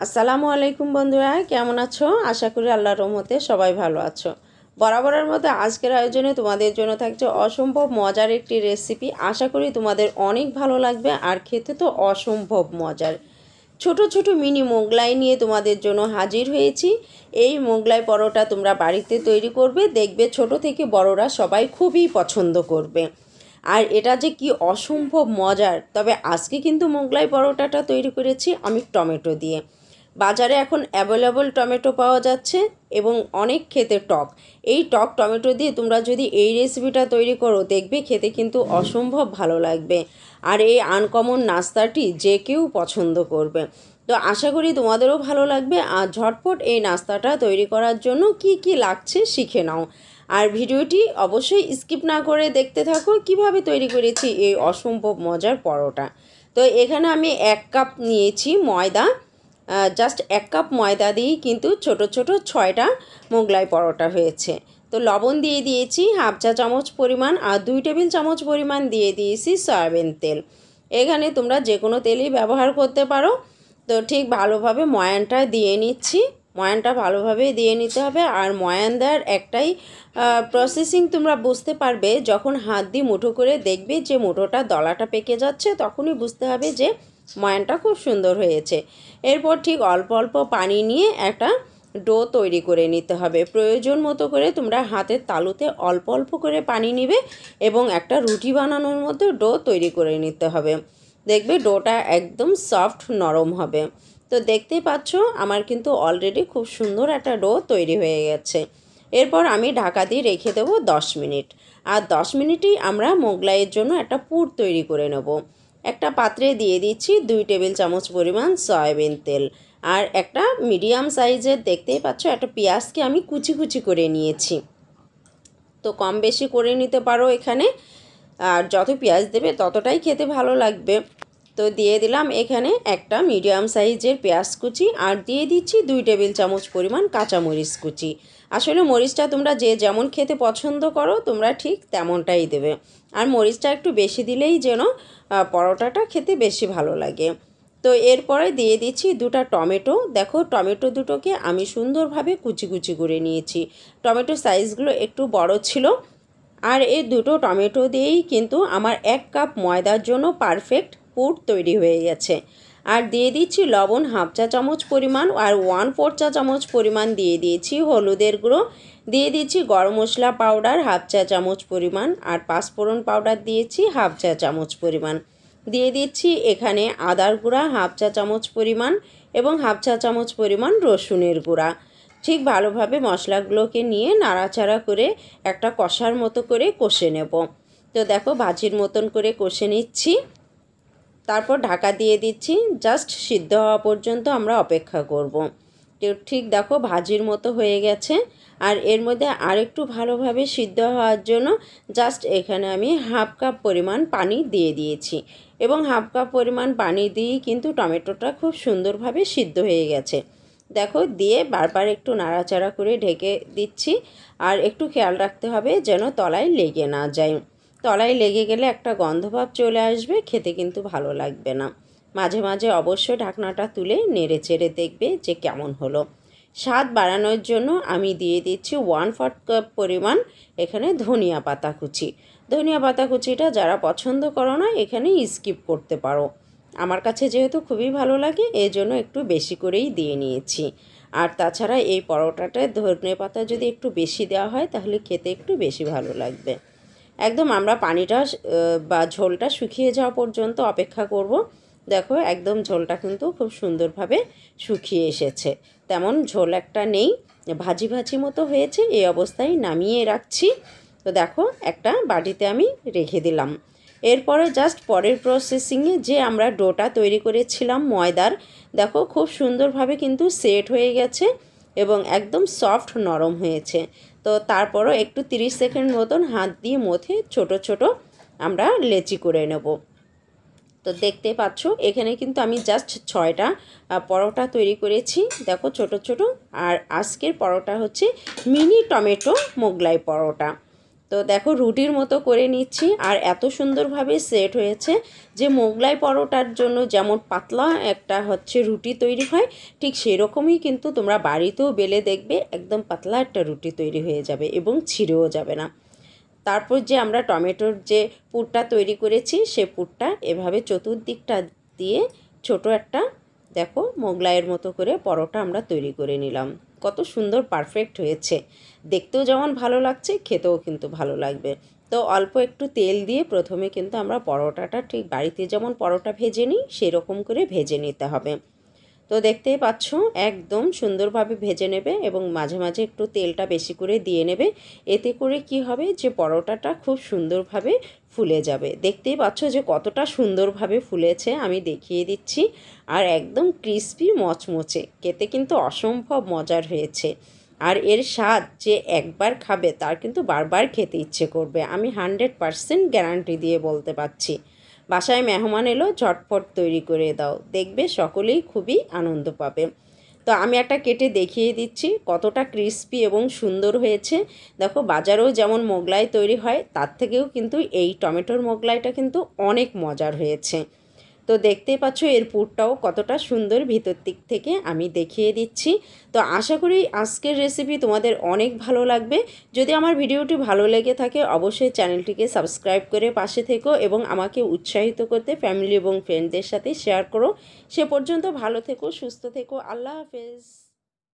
আসসালামু আলাইকুম বন্ধুরা, কেমন আছো? আশা করি আল্লাহর রহমতে সবাই ভালো আছো। বরাবরের মতো আজকের আয়োজনে তোমাদের জন্য থাকছে অসম্ভব মজার একটি রেসিপি। আশা করি তোমাদের অনেক ভালো লাগবে, আর খেতে তো অসম্ভব মজার। ছোট ছোট মিনি মোগলাই নিয়ে তোমাদের জন্য হাজির হয়েছি। এই মোগলাই পরোটা তোমরা বাড়িতে তৈরি করবে, দেখবে ছোট থেকে বড়রা সবাই খুবই পছন্দ করবে। আর এটা যে কি অসম্ভব মজার। তবে আজকে কিন্তু মোগলাই পরোটাটা তৈরি করেছি আমি টমেটো দিয়ে। বাজারে এখন অ্যাভেলেবল টমেটো পাওয়া যাচ্ছে এবং অনেক খেতে টক। এই টক টমেটো দিয়ে তোমরা যদি এই রেসিপিটা তৈরি করো, দেখবে খেতে কিন্তু অসম্ভব ভালো লাগবে। আর এই আনকমন নাস্তাটি যে কেউ পছন্দ করবে। তো আশা করি তোমাদেরও ভালো লাগবে। আর ঝটপট এই নাস্তাটা তৈরি করার জন্য কি কি লাগছে শিখে নাও। আর ভিডিওটি অবশ্যই স্কিপ না করে দেখতে থাকো কিভাবে তৈরি করেছি এই অসম্ভব মজার পরোটা। তো এখানে আমি 1 কাপ নিয়েছি ময়দা। জাস্ট 1 কাপ ময়দা দিয়েই কিন্তু ছোট ছোট 6টা মোগলাই পরোটা হয়েছে। তো লবণ দিয়ে দিয়েছি হাফ চা চামচ পরিমাণ, আর 2 টেবিল চামচ পরিমাণ দিয়ে দিয়েছি সয়াবিন তেল। এখানে তোমরা যে কোনো তেলই ব্যবহার করতে পারো। তো ঠিক ভালোভাবে ময়ানটা দিয়ে নিচ্ছি। ময়ানটা ভালোভাবে দিয়ে নিতে হবে। আর ময়ান দেওয়ার একটাই প্রসেসিং তোমরা বুঝতে পারবে, যখন হাত দিয়ে মুঠো করে দেখবে যে মুঠোটা দলাটা পেকে যাচ্ছে, তখনই বুঝতে হবে যে ময়ানটা খুব সুন্দর হয়েছে। এরপর ঠিক অল্প অল্প পানি নিয়ে একটা ডো তৈরি করে নিতে হবে। প্রয়োজন মতো করে তোমরা হাতের তালুতে অল্প অল্প করে পানি নিবে এবং একটা রুটি বানানোর মতো ডো তৈরি করে নিতে হবে। দেখবে ডোটা একদম সফট নরম হবে। তো দেখতেই পাচ্ছ আমার কিন্তু অলরেডি খুব সুন্দর একটা ডো তৈরি হয়ে গেছে। এরপর আমি ঢাকা দিয়ে রেখে দেবো 10 মিনিট। আর 10 মিনিটেই আমরা মোগলাইয়ের জন্য একটা পুর তৈরি করে নেব। একটা পাত্রে দিয়ে দিচ্ছি 2 টেবিল চামচ পরিমাণ সয়াবিন তেল। আর একটা মিডিয়াম সাইজের দেখতেই পাচ্ছ একটা পেঁয়াজকে আমি কুচি কুচি করে নিয়েছি। তো কম বেশি করে নিতে পারো এখানে। আর যত পেঁয়াজ দেবে ততটাই খেতে ভালো লাগবে। তো দিয়ে দিলাম এখানে একটা মিডিয়াম সাইজের পেঁয়াজ কুচি, আর দিয়ে দিচ্ছি 2 টেবিল চামচ পরিমাণ কাঁচামরিচ কুচি। আসলে মরিচটা তোমরা যে যেমন খেতে পছন্দ করো তোমরা ঠিক তেমনটাই দেবে। আর মরিচটা একটু বেশি দিলেই যেন পরোটাটা খেতে বেশি ভালো লাগে। তো এরপরে দিয়ে দিচ্ছি 2টা টমেটো। দেখো টমেটো দুটোকে আমি সুন্দরভাবে কুচি কুচি করে নিয়েছি। টমেটো সাইজগুলো একটু বড় ছিল। আর এই 2টো টমেটো দিয়েই কিন্তু আমার 1 কাপ ময়দার জন্য পারফেক্ট পুর তৈরি হয়ে গেছে। আর দিয়ে দিচ্ছি লবণ হাফ চা চামচ পরিমাণ, আর 1/4 চা চামচ পরিমাণ দিয়ে দিয়েছি হলুদের গুঁড়ো। দিয়ে দিচ্ছি গরম মশলা পাউডার হাফ চা চামচ পরিমাণ, আর পাঁচফোড়ন পাউডার দিয়েছি হাফ চা চামচ পরিমাণ। দিয়ে দিচ্ছি এখানে আদার গুঁড়া হাফ চা চামচ পরিমাণ এবং হাফ চা চামচ পরিমাণ রসুনের গুঁড়া। ঠিক ভালোভাবে মশলাগুলোকে নিয়ে নাড়াচাড়া করে একটা কষার মতো করে কষে নেব। তো দেখো ভাজির মতন করে কষে নিচ্ছি। তারপর ঢাকা দিয়ে দিচ্ছি। জাস্ট সিদ্ধ হওয়া পর্যন্ত আমরা অপেক্ষা করব। তো ঠিক দেখো ভাজির মতো হয়ে গেছে। আর এর মধ্যে আরেকটু ভালোভাবে সিদ্ধ হওয়ার জন্য জাস্ট এখানে আমি হাফ কাপ পরিমাণ পানি দিয়ে দিয়েছি। এবং হাফ কাপ পরিমাণ পানি দিয়েই কিন্তু টমেটোটা খুব সুন্দরভাবে সিদ্ধ হয়ে গেছে। দেখো দিয়ে বারবার একটু নাড়াচাড়া করে ঢেকে দিচ্ছি। আর একটু খেয়াল রাখতে হবে যেন তলায় লেগে না যায়। তলায় লেগে গেলে একটা গন্ধভাব চলে আসবে, খেতে কিন্তু ভালো লাগবে না। মাঝে মাঝে অবশ্যই ঢাকনাটা তুলে নেড়ে চেড়ে দেখবে যে কেমন হলো। স্বাদ বাড়ানোর জন্য আমি দিয়ে দিচ্ছি 1/4 কাপ পরিমাণ এখানে ধনিয়া পাতা কুচি। ধনিয়া পাতা কুচিটা যারা পছন্দ করো না এখানে স্কিপ করতে পারো। আমার কাছে যেহেতু খুবই ভালো লাগে এই জন্য একটু বেশি করেই দিয়ে নিয়েছি। আর তাছাড়া এই পরোটাটায় ধনে পাতা যদি একটু বেশি দেওয়া হয় তাহলে খেতে একটু বেশি ভালো লাগবে। একদম আমরা পানিটা বা ঝোলটা শুকিয়ে যাওয়া পর্যন্ত অপেক্ষা করব। দেখো একদম ঝোলটা কিন্তু খুব সুন্দরভাবে শুকিয়ে এসেছে। তেমন ঝোল একটা নেই, ভাজি ভাজি মতো হয়েছে। এই অবস্থায় নামিয়ে রাখছি। তো দেখো একটা বাটিতে আমি রেখে দিলাম। এরপরে জাস্ট পরের প্রসেসিংয়ে যে আমরা ডোটা তৈরি করেছিলাম ময়দার, দেখো খুব সুন্দরভাবে কিন্তু সেট হয়ে গেছে এবং একদম সফট নরম হয়েছে। তো তারপরও একটু 30 সেকেন্ড মতন হাত দিয়ে মথে ছোট ছোট আমরা লেচি করে নেব। তো দেখতে পাচ্ছ এখানে কিন্তু আমি জাস্ট 6টা পরোটা তৈরি করেছি। দেখো ছোট ছোট। আর আজকের পরোটা হচ্ছে মিনি টমেটো মোগলাই পরোটা। তো দেখো রুটির মতো করে নিচ্ছি, আর এত সুন্দরভাবে সেট হয়েছে যে মোগলাই পরোটার জন্য যেমন পাতলা একটা রুটি তৈরি হয়, ঠিক সেরকমই কিন্তু তোমরা বাড়িতেও বেলে দেখবে একদম পাতলা একটা রুটি তৈরি হয়ে যাবে এবং ছিঁড়েও যাবে না। তারপর যে আমরা টমেটোর যে পুরটা তৈরি করেছি সে পুরটা এভাবে চতুর্দিকটা দিয়ে ছোট একটা দেখো মোগলাইয়ের মতো করে পরোটা আমরা তৈরি করে নিলাম। কত সুন্দর পারফেক্ট হয়েছে, দেখতেও যেমন ভালো লাগছে খেতেও কিন্তু ভালো লাগবে। তো অল্প একটু তেল দিয়ে প্রথমে কিন্তু আমরা পরোটাটা ঠিক বাড়িতে যেমন পরোটা ভেজে নিই সেরকম করে ভেজে নিতে হবে। তো দেখতেই পাচ্ছ একদম সুন্দরভাবে ভেজে নেবে এবং মাঝে মাঝে একটু তেলটা বেশি করে দিয়ে নেবে। এতে করে কি হবে যে পরোটাটা খুব সুন্দরভাবে ফুলে যাবে। দেখতেই পাচ্ছ যে কতটা সুন্দরভাবে ফুলেছে, আমি দেখিয়ে দিচ্ছি। আর একদম ক্রিস্পি মচমচে, খেতে কিন্তু অসম্ভব মজার হয়েছে। আর এর স্বাদ যে একবার খাবে তার কিন্তু বারবার খেতে ইচ্ছে করবে, আমি 100% গ্যারান্টি দিয়ে বলতে পারছি। বাসায় মেহমান এলো ঝটপট তৈরি করে দাও, দেখবে সকলেই খুবই আনন্দ পাবে। তো আমি একটা কেটে দেখিয়ে দিচ্ছি কতটা ক্রিস্পি এবং সুন্দর হয়েছে। দেখো বাজারেও যেমন মোগলাই তৈরি হয় তার থেকেও কিন্তু এই টমেটোর মোগলাইটা কিন্তু অনেক মজার হয়েছে। তো দেখতেই পাচ্ছ এর পুরটাও কতটা সুন্দর ভিতর দিক থেকে আমি দেখিয়ে দিচ্ছি। তো আশা করি আজকের রেসিপি তোমাদের অনেক ভালো লাগবে। যদি আমার ভিডিওটি ভালো লেগে থাকে অবশ্যই চ্যানেলটিকে সাবস্ক্রাইব করে পাশে থেকো এবং আমাকে উৎসাহিত করতে ফ্যামিলি এবং ফ্রেন্ডদের সাথে শেয়ার করো। সে পর্যন্ত ভালো থেকো, সুস্থ থেকো, আল্লাহ হাফেজ।